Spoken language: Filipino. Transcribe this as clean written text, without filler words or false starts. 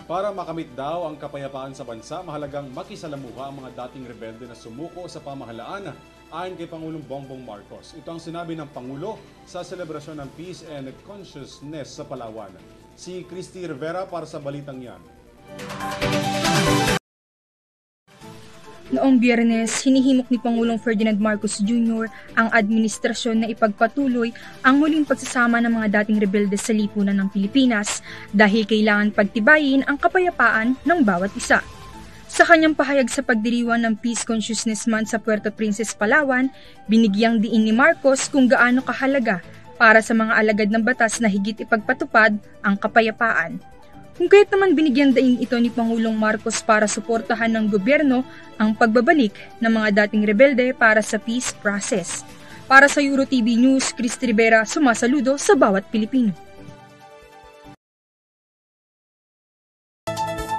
Para makamit daw ang kapayapaan sa bansa, mahalagang makisalamuha ang mga dating rebelde na sumuko sa pamahalaan ayon kay Pangulong Bongbong Marcos. Ito ang sinabi ng Pangulo sa selebrasyon ng Peace and Consciousness sa Palawan. Si Christy Rivera para sa balitang yan. Noong Biyernes, hinihimok ni Pangulong Ferdinand Marcos Jr. ang administrasyon na ipagpatuloy ang muling pagsasama ng mga dating rebelde sa lipunan ng Pilipinas dahil kailangan pagtibayin ang kapayapaan ng bawat isa. Sa kanyang pahayag sa pagdiriwang ng Peace Consciousness Month sa Puerto Princess, Palawan, binigyang diin ni Marcos kung gaano kahalaga para sa mga alagad ng batas na higit ipagpatupad ang kapayapaan. Kung kaya't naman binigyan daing ito ni Pangulong Marcos para suportahan ng gobyerno ang pagbabalik ng mga dating rebelde para sa peace process. Para sa EuroTV News, Christy Rivera, sumasaludo sa bawat Pilipino.